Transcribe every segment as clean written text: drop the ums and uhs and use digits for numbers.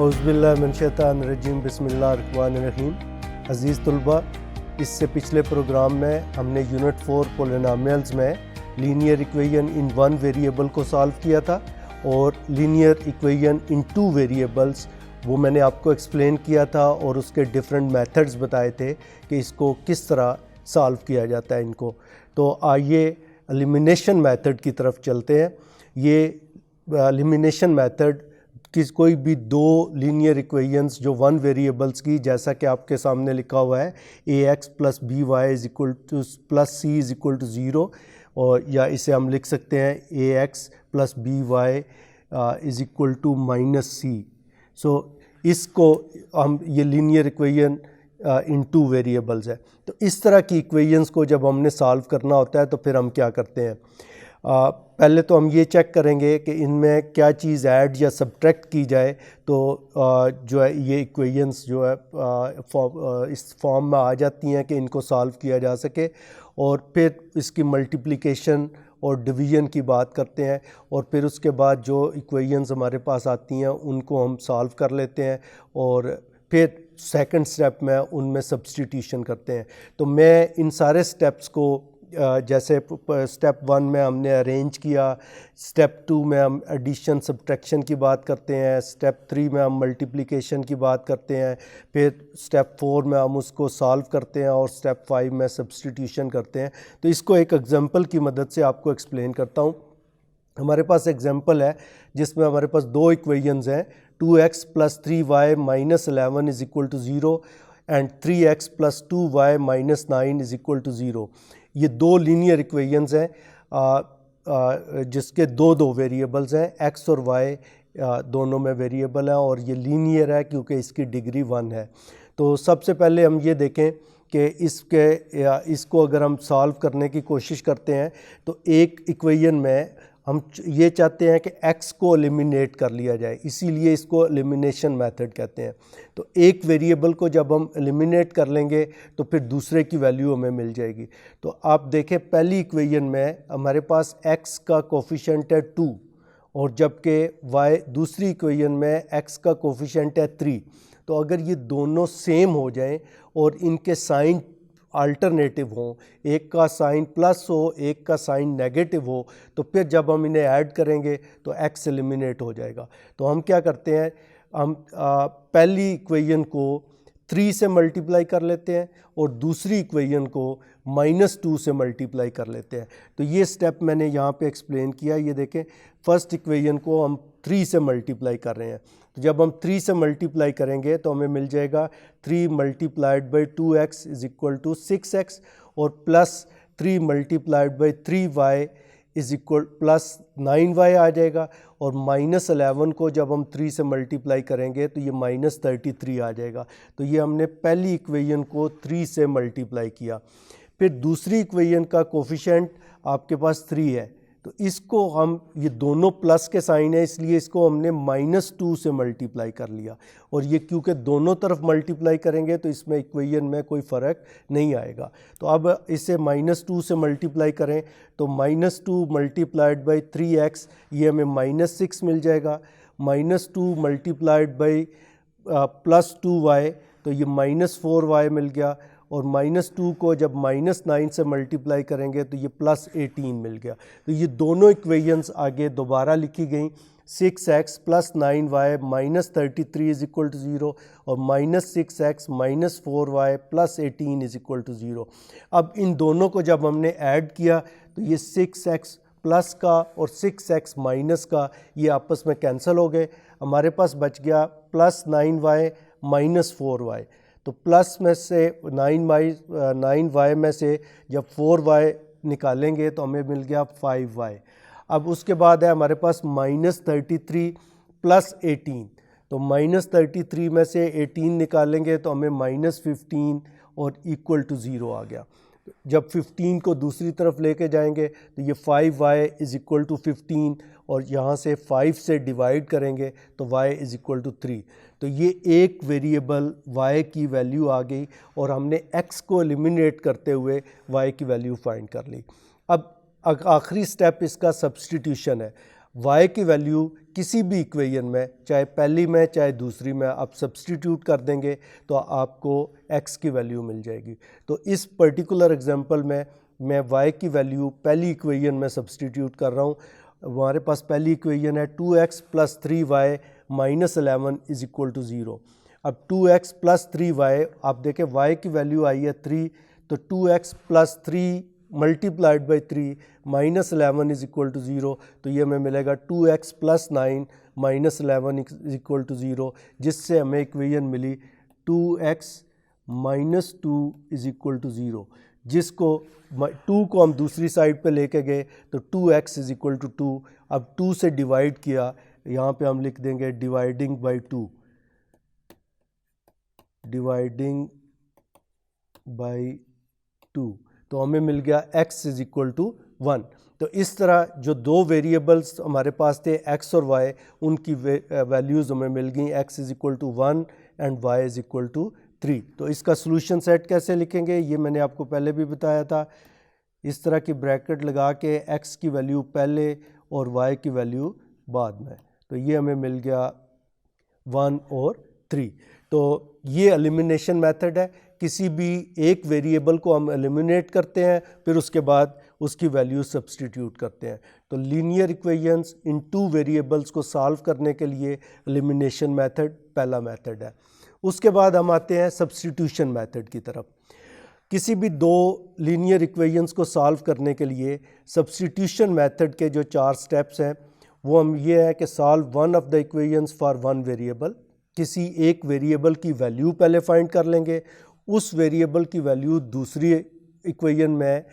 औज़ुबिल्लाहिमिनश्शैतानिर्रजीम बिस्मिल्लाहिर्रहमानिर्रहीम। अज़ीज़ तलबा, इससे पिछले प्रोग्राम में हमने यूनिट 4 पोलिनोमियल्स में linear equation in one variable को सॉल्व किया था और linear equation in two variables वो मैंने आपको एक्सप्लेन किया था और उसके डिफरेंट मेथड्स बताए थे कि इसको किस तरह सॉल्व किया जाता है इनको। तो आइए एलिमिनेशन मेथड की तरफ चलते हैं। ये एलिमिनेशन मेथड कोई भी दो लीनियर इक्वेशंस जो वन वेरिएबल्स की, जैसा कि आपके सामने लिखा हुआ है ax plus B Y is equal to plus C is equal to zero, और या इसे हम लिख सकते हैं ax plus B Y is equal to minus C. So इसको हम ये linear equation in two variables है। तो इस तरह की इक्वेशंस को जब हमने सॉल्व करना होता है तो फिर हम क्या करते हैं, पहले तो हम ये चेक करेंगे कि इनमें क्या चीज़ ऐड या सब्ट्रैक्ट की जाए तो जो है ये इक्वेशंस जो है इस फॉर्म में आ जाती हैं कि इनको सॉल्व किया जा सके। और फिर इसकी मल्टीप्लिकेशन और डिवीज़न की बात करते हैं और फिर उसके बाद जो इक्वेशंस हमारे पास आती हैं उनको हम सॉल्व कर लेते हैं और फिर सेकंड स्टेप में उनमें सब्स्टिट्यूशन करते हैं। तो मैं इन सारे स्टेप्स को जैसे स्टेप 1 में हमने अरेंज किया, स्टेप 2 में हम एडिशन सब्ट्रैक्शन की बात करते हैं, स्टेप 3 में हम मल्टीप्लिकेशन की बात करते हैं, फिर स्टेप 4 में हम उसको सॉल्व करते हैं और स्टेप 5 में सब्स्टिट्यूशन करते हैं। तो इसको एक एग्जांपल की मदद से आपको एक्सप्लेन करता हूँ। हमारे पास एग्जांपल है जिसमें हमारे पास दो इक्वेशंस हैं, 2x plus 3y minus 11 is equal to 0 and 3x plus 2y minus 9 is equal to 0। ये दो लीनियर इक्वेशंस हैं जिसके दो वेरिएबल्स हैं, x और y दोनों में वेरिएबल हैं और ये लीनियर है क्योंकि इसकी डिग्री 1 है। तो सबसे पहले हम ये देखें कि इसको अगर हम सॉल्व करने की कोशिश करते हैं तो एक इक्वेशन में हम ये चाहते हैं कि x को एलिमिनेट कर लिया जाए, इसीलिए इसको एलिमिनेशन मेथड कहते हैं। तो एक वेरिएबल को जब हम एलिमिनेट कर लेंगे तो फिर दूसरे की वैल्यू हमें मिल जाएगी। तो आप देखें पहली इक्वेशन में हमारे पास x का कोफिशिएंट है 2 और जबकि y दूसरी इक्वेशन में x का कोफिशिएंट है 3। तो अगर ये दोनों सेम हो जाएं और इनके साइन अल्टरनेटिव हों, एक का साइन प्लस हो एक का साइन नेगेटिव हो, तो फिर जब हम इन्हें ऐड करेंगे तो x एलिमिनेट हो जाएगा। तो हम क्या करते हैं, हम पहली इक्वेशन को 3 से मल्टीप्लाई कर लेते हैं और दूसरी इक्वेशन को -2 से मल्टीप्लाई कर लेते हैं। तो ये स्टेप मैंने यहाँ पे एक्सप्लेन किया। ये देखें, फर्स्ट इक्वेशन को हम 3 से मल्टीप्लाई कर रहे हैं। तो जब हम 3 से मल्टीप्लाई करेंगे तो हमें मिल जाएगा 3 multiplied by 2x is equal to 6x और plus 3 multiplied by 3y is equal plus 9y आ जाएगा और -11 को जब हम 3 से मल्टीप्लाई करेंगे तो ये -33 आ जाएगा। तो ये हमने पहली इक्वेशन को 3 से मल्टीप्लाई किया। फिर दूसरी इक्वेशन का कोफिशिएंट आपके पास 3 है, तो इसको हम, ये दोनों प्लस के साइन है इसलिए इसको हमने -2 से मल्टीप्लाई कर लिया और ये क्योंकि दोनों तरफ मल्टीप्लाई करेंगे तो इसमें इक्वेशन में कोई फ़र्क नहीं आएगा। तो अब इसे -2 से मल्टीप्लाई करें तो -2 मल्टीप्लाइड बाई 3x ये हमें -6 मिल जाएगा, -2 मल्टीप्लाइड बाई प्लस 2y तो ये -4y मिल गया और -2 को जब -9 से मल्टीप्लाई करेंगे तो ये +18 मिल गया। तो ये दोनों इक्वेशंस आगे दोबारा लिखी गई, 6x plus 9y -33 is equal to 0 और -6x -4y plus 18 is equal to 0। अब इन दोनों को जब हमने ऐड किया तो ये 6x प्लस का और 6x माइनस का ये आपस में कैंसिल हो गए, हमारे पास बच गया प्लस 9y माइनस 4y। तो प्लस में से 9y में से जब 4y निकालेंगे तो हमें मिल गया 5y। अब उसके बाद है हमारे पास -33 प्लस 18, तो -33 में से 18 निकालेंगे तो हमें -15 और इक्वल टू 0 आ गया। जब 15 को दूसरी तरफ लेके जाएंगे तो ये 5y इज़ इक्वल टू 15 और यहाँ से 5 से डिवाइड करेंगे तो y इज़ इक्वल टू 3। तो ये एक वेरिएबल y की वैल्यू आ गई और हमने x को एलिमिनेट करते हुए y की वैल्यू फाइंड कर ली। अब आखिरी स्टेप इसका सब्स्टिट्यूशन है। y की वैल्यू किसी भी इक्वेशन में, चाहे पहली में चाहे दूसरी में, आप सब्सटीट्यूट कर देंगे तो आपको x की वैल्यू मिल जाएगी। तो इस पर्टिकुलर एग्जांपल में मैं y की वैल्यू पहली इक्वेशन में सब्सटीट्यूट कर रहा हूँ। हमारे पास पहली इक्वेशन है 2x + 3y - 11 = 0। अब 2x + 3y, आप देखें y की वैल्यू आई है 3, तो 2x + 3 × 3 - 11 = 0, तो ये हमें मिलेगा 2x + 9 - 11 = 0, जिससे हमें इक्वेशन मिली 2x - 2 = 0, जिसको 2 को हम दूसरी साइड पे लेके गए तो 2x = 2। अब 2 से डिवाइड किया, यहाँ पे हम लिख देंगे डिवाइडिंग बाई 2, डिवाइडिंग बाई 2, तो हमें मिल गया x = 1। तो इस तरह जो दो वेरिएबल्स हमारे पास थे x और y, उनकी वैल्यूज़ हमें मिल गई, x = 1 एंड y = 3। तो इसका सॉल्यूशन सेट कैसे लिखेंगे ये मैंने आपको पहले भी बताया था। इस तरह की ब्रैकेट लगा के x की वैल्यू पहले और y की वैल्यू बाद में, तो ये हमें मिल गया 1 और 3। तो ये एलिमिनेशन मेथड है, किसी भी एक वेरिएबल को हम एलिमिनेट करते हैं, फिर उसके बाद उसकी वैल्यू सब्सटीट्यूट करते हैं। तो लीनियर इक्वेशंस इन 2 वेरिएबल्स को सॉल्व करने के लिए एलिमिनेशन मेथड पहला मेथड है। उसके बाद हम आते हैं सब्सटीट्यूशन मेथड की तरफ। किसी भी दो लीनियर इक्वेशंस को सॉल्व करने के लिए सब्सटीट्यूशन मेथड के जो 4 स्टेप्स हैं वो हम ये है कि solve one of the equations for one variable. किसी एक वेरिएबल की वैल्यू पहले फाइंड कर लेंगे, उस वेरिएबल की वैल्यू दूसरी इक्वेशन में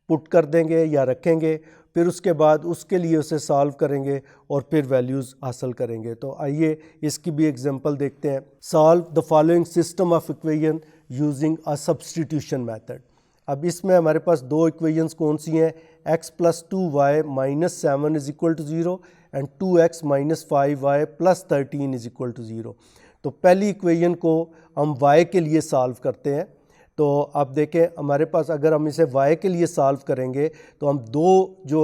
पुट कर देंगे या रखेंगे, फिर उसके बाद उसके लिए उसे सॉल्व करेंगे और फिर वैल्यूज़ हासिल करेंगे। तो आइए इसकी भी एग्जांपल देखते हैं। Solve the following system of equation using a substitution method. अब इसमें हमारे पास दो इक्वेशंस कौन सी हैं, x + 2y - 7 = 0 and 2x - 5y + 13 = 0। तो पहली इक्वेशन को हम y के लिए सॉल्व करते हैं। तो आप देखें हमारे पास अगर हम इसे y के लिए सॉल्व करेंगे तो हम दो जो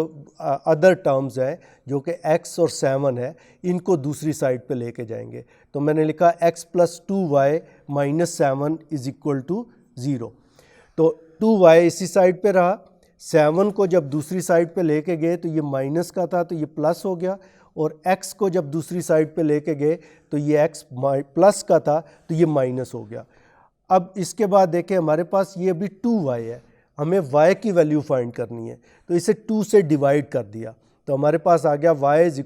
अदर टर्म्स हैं जो कि x और 7 है, इनको दूसरी साइड पे लेके जाएंगे। तो मैंने लिखा x + 2y - 7 = 0। तो 2y इसी साइड पे रहा, 7 को जब दूसरी साइड पे लेके गए तो ये माइनस का था तो ये प्लस हो गया, और x को जब दूसरी साइड पे लेके गए तो ये x प्लस का था तो ये माइनस हो गया। अब इसके बाद देखें हमारे पास ये अभी 2y है, हमें y की वैल्यू फाइंड करनी है, तो इसे 2 से डिवाइड कर दिया तो हमारे पास आ गया y =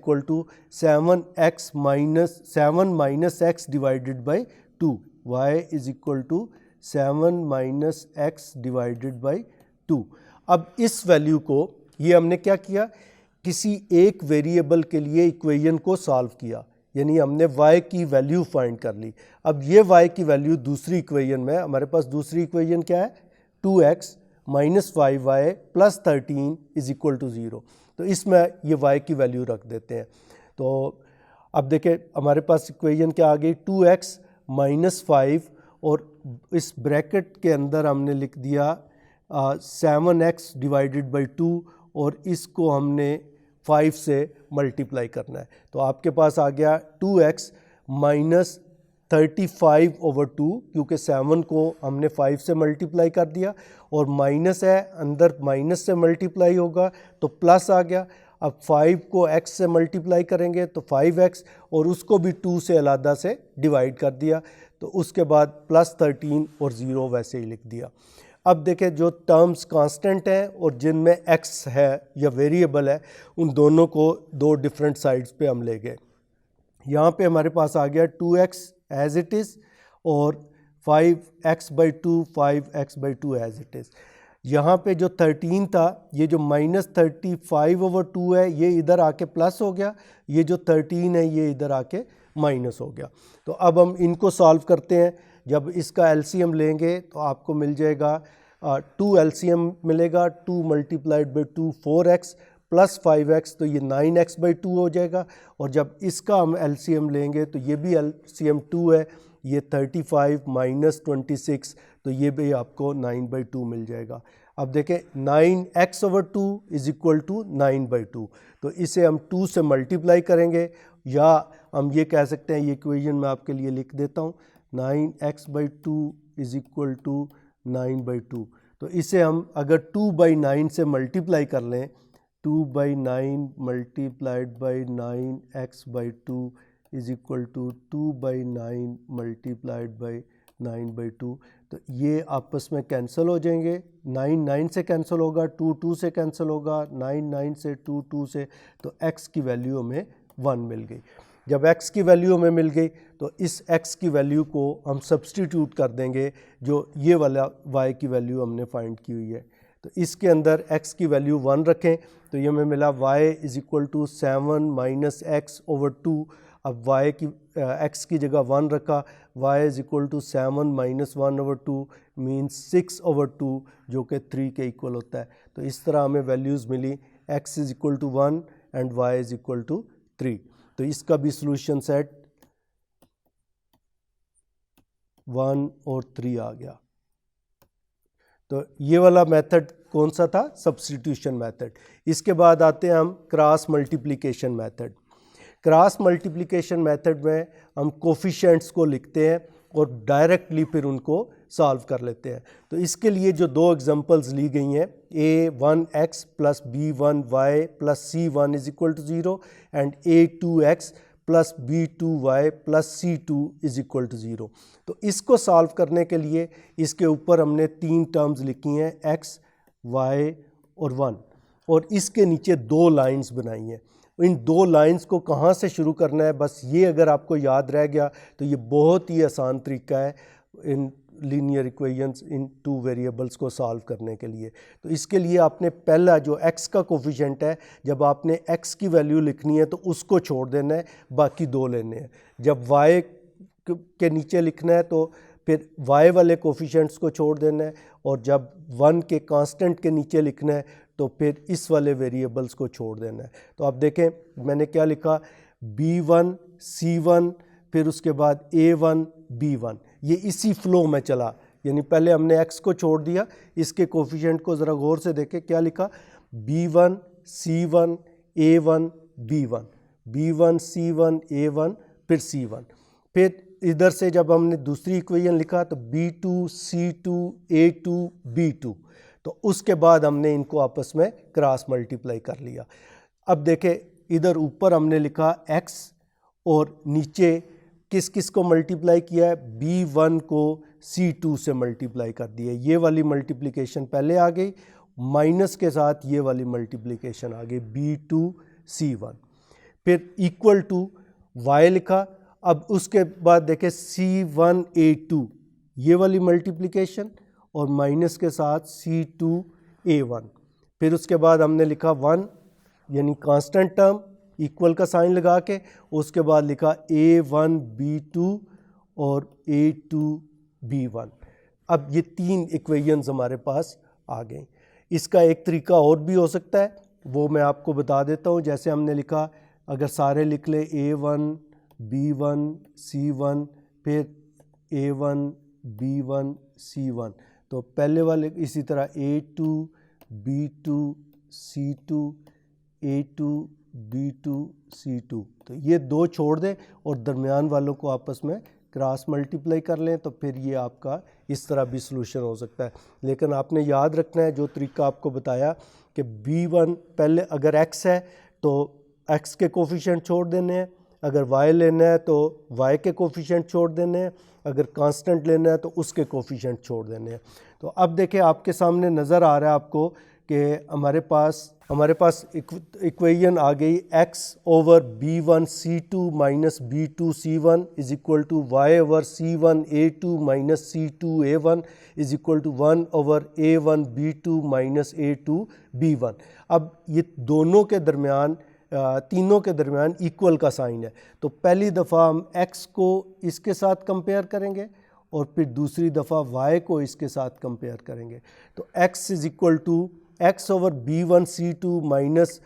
7 - x divided by 2। y = 7 - x divided by 2। अब इस वैल्यू को, ये हमने क्या किया, किसी एक वेरिएबल के लिए इक्वेशन को सॉल्व किया, यानी हमने y की वैल्यू फाइंड कर ली। अब ये y की वैल्यू दूसरी इक्वेशन में, हमारे पास दूसरी इक्वेशन क्या है, 2x - 5y + 13 = 0। तो इसमें ये y की वैल्यू रख देते हैं। तो अब देखें हमारे पास इक्वेशन क्या आ गई, 2x - 5 और इस ब्रैकेट के अंदर हमने लिख दिया 7x डिवाइडेड बाई 2 और इसको हमने 5 से मल्टीप्लाई करना है। तो आपके पास आ गया 2x - 35/2, क्योंकि 7 को हमने 5 से मल्टीप्लाई कर दिया और माइनस है, अंदर माइनस से मल्टीप्लाई होगा तो प्लस आ गया। अब 5 को x से मल्टीप्लाई करेंगे तो 5x, और उसको भी 2 से अलग से डिवाइड कर दिया, तो उसके बाद +13 और 0 वैसे ही लिख दिया। अब देखें जो टर्म्स कांस्टेंट हैं और जिनमें x है या वेरिएबल है, उन दोनों को दो डिफरेंट साइड्स पे हम ले गए। यहाँ पे हमारे पास आ गया 2x एज इट इज़ और 5x/2 5x/2 as it is. यहाँ पे जो 13 था, ये जो -35/2 है, ये इधर आके प्लस हो गया, ये जो 13 है ये इधर आके माइनस हो गया। तो अब हम इनको सॉल्व करते हैं। जब इसका एलसीएम लेंगे तो आपको मिल जाएगा 2 एलसीएम मिलेगा, 2 × 2 4x + 5x, तो ये 9x/2 हो जाएगा। और जब इसका हम एलसीएम लेंगे तो ये भी एलसीएम 2 है, ये 35 - 26, तो ये भी आपको 9/2 मिल जाएगा। अब देखें 9x/2 = 9/2, तो इसे हम 2 से मल्टीप्लाई करेंगे या हम ये कह सकते हैं, ये इक्वेशन मैं आपके लिए लिख देता हूँ, 9x/2 इज़ इक्वल टू 9/2। तो इसे हम अगर 2/9 से मल्टीप्लाई कर लें, 2/9 multiplied by 9x/2 is equal to 2/9 multiplied by 9/2। तो ये आपस में कैंसिल हो जाएंगे, 9 9 से कैंसिल होगा, 2 2 से कैंसिल होगा, 9 9 से, 2 2 से, तो x की वैल्यू हमें 1 मिल गई। जब x की वैल्यू हमें मिल गई तो इस x की वैल्यू को हम सब्सटीट्यूट कर देंगे जो ये वाला y की वैल्यू हमने फाइंड की हुई है। तो इसके अंदर x की वैल्यू 1 रखें तो ये हमें मिला y is equal to 7 minus x/2। अब y की x की जगह 1 रखा, y is equal to 7 minus 1/2 means 6/2 जो कि 3 के इक्वल होता है। तो इस तरह हमें वैल्यूज़ मिली, x is equal to 1 and y is equal to 3। तो इसका भी सॉल्यूशन सेट 1 और 3 आ गया। तो ये वाला मेथड कौन सा था? Substitution method. इसके बाद आते हैं हम cross multiplication method. Cross multiplication method में हम कोफिशिएंट्स को लिखते हैं और डायरेक्टली फिर उनको सॉल्व कर लेते हैं। तो इसके लिए जो दो एग्जांपल्स ली गई हैं, a1x plus b1y plus c1 is equal to 0 and a2x plus b2y plus c2 is equal to 0। तो इसको सॉल्व करने के लिए इसके ऊपर हमने 3 टर्म्स लिखी हैं, x, y और 1, और इसके नीचे 2 लाइंस बनाई हैं। इन 2 लाइंस को कहाँ से शुरू करना है, बस ये अगर आपको याद रह गया तो ये बहुत ही आसान तरीका है in linear equations in 2 variables को सॉल्व करने के लिए। तो इसके लिए आपने पहला जो x का कोफिशिएंट है, जब आपने x की वैल्यू लिखनी है तो उसको छोड़ देना है, बाकी 2 लेने हैं। जब y के नीचे लिखना है तो फिर y वाले कोफिशिएंट्स को छोड़ देना है, और जब 1 के कांस्टेंट के नीचे लिखना है तो फिर इस वाले वेरिएबल्स को छोड़ देना है। तो आप देखें मैंने क्या लिखा, b1 c1 फिर उसके बाद a1 b1, ये इसी फ्लो में चला, यानी पहले हमने x को छोड़ दिया, इसके कोफिशिएंट को ज़रा गौर से देखें, क्या लिखा, b1 c1 a1 b1, b1 c1 a1 फिर c1। फिर इधर से जब हमने दूसरी इक्वेशन लिखा तो b2 c2 a2 b2, तो उसके बाद हमने इनको आपस में क्रॉस मल्टीप्लाई कर लिया। अब देखें इधर ऊपर हमने लिखा x और नीचे किस किस को मल्टीप्लाई किया है, b1 को c2 से मल्टीप्लाई कर दिया। ये वाली मल्टीप्लिकेशन पहले आ गई, माइनस के साथ ये वाली मल्टीप्लिकेशन आ गई b2 c1। फिर इक्वल टू y लिखा। अब उसके बाद देखें c1 a2, ये वाली मल्टीप्लिकेशन, और माइनस के साथ c2 a1। फिर उसके बाद हमने लिखा 1 यानी कांस्टेंट टर्म, इक्वल का साइन लगा के, उसके बाद लिखा a1 b2 और a2 b1। अब ये 3 इक्वेशंस हमारे पास आ गए। इसका एक तरीका और भी हो सकता है, वो मैं आपको बता देता हूँ। जैसे हमने लिखा, अगर सारे लिख ले a1 b1 c1 फिर a1 b1 c1, तो पहले वाले इसी तरह a2 b2 c2 a2 b2 c2, तो ये 2 छोड़ दें और दरमियान वालों को आपस में क्रॉस मल्टीप्लाई कर लें, तो फिर ये आपका इस तरह भी सलूशन हो सकता है। लेकिन आपने याद रखना है जो तरीका आपको बताया कि b1 पहले अगर x है तो x के कोफिशिएंट छोड़ देने हैं, अगर y लेना है तो y के कोफिशिएंट छोड़ देने हैं, अगर कांस्टेंट लेना है तो उसके कोफिशिएंट छोड़ देने हैं। तो अब देखें आपके सामने नज़र आ रहा है आपको कि हमारे पास इक्वेशन आ गई x over b1 c2 minus b2 c1 is equal to y over c1 a2 minus c2 a1 is equal to 1 over a1 b2 minus a2 b1। अब ये दोनों के दरमियान, तीनों के दरमियान इक्वल का साइन है, तो पहली दफ़ा हम x को इसके साथ कंपेयर करेंगे और फिर दूसरी दफ़ा y को इसके साथ कंपेयर करेंगे। तो x is equal to x over b1 c2 minus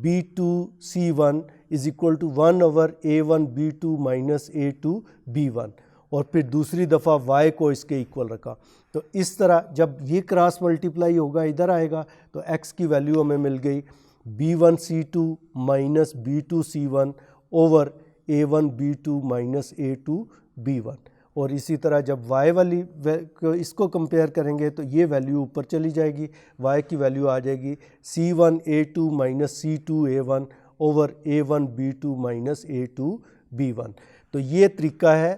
b2 c1 is equal to 1 over a1 b2 minus a2 b1, और फिर दूसरी दफ़ा y को इसके इक्वल रखा। तो इस तरह जब ये क्रॉस मल्टीप्लाई होगा, इधर आएगा, तो x की वैल्यू हमें मिल गई b1 c2 minus b2 c1, over A1 B2 minus A2 B1। और इसी तरह जब y वाली इसको कंपेयर करेंगे तो ये वैल्यू ऊपर चली जाएगी, y की वैल्यू आ जाएगी C1 A2 minus C2 A1 over A1 B2 minus A2 B1। तो ये तरीका है,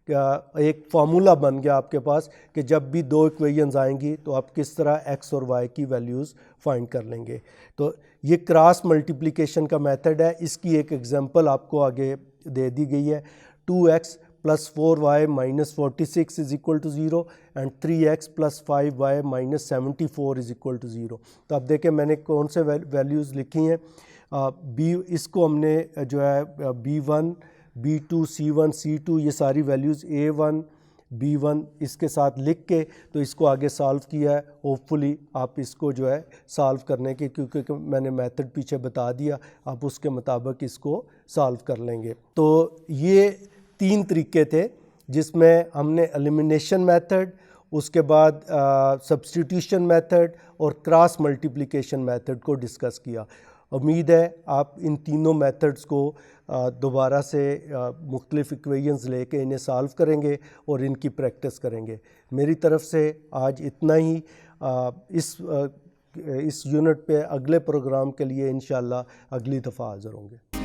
एक फार्मूला बन गया आपके पास कि जब भी दो इक्वेशंस आएंगी तो आप किस तरह x और y की वैल्यूज़ फाइंड कर लेंगे। तो ये क्रॉस मल्टीप्लिकेशन का मेथड है, इसकी एक एग्जांपल आपको आगे दे दी गई है। 2x plus 4y minus 46 is equal to 0 and 3x plus 5y minus 74 is equal to 0। तो अब देखें मैंने कौन से वैल्यूज़ लिखी हैं। इसको हमने जो है B1 B2 C1 C2 ये सारी वैल्यूज़ A1 B1 इसके साथ लिख के तो इसको आगे सॉल्व किया है। होपफुली आप इसको जो है सॉल्व करने के, क्योंकि मैंने मेथड पीछे बता दिया, आप उसके मुताबिक इसको सॉल्व कर लेंगे। तो ये 3 तरीके थे जिसमें हमने एलिमिनेशन मेथड, उसके बाद सब्स्टिट्यूशन मेथड और क्रॉस मल्टीप्लिकेशन मेथड को डिस्कस किया। उम्मीद है आप इन तीनों मेथड्स को दोबारा से मुख्तलिफ इक्वेशंस लेके इन्हें सॉल्व करेंगे और इनकी प्रैक्टिस करेंगे। मेरी तरफ से आज इतना ही। इस यूनिट पे अगले प्रोग्राम के लिए इंशाल्लाह अगली दफ़ा हाज़िर होंगे।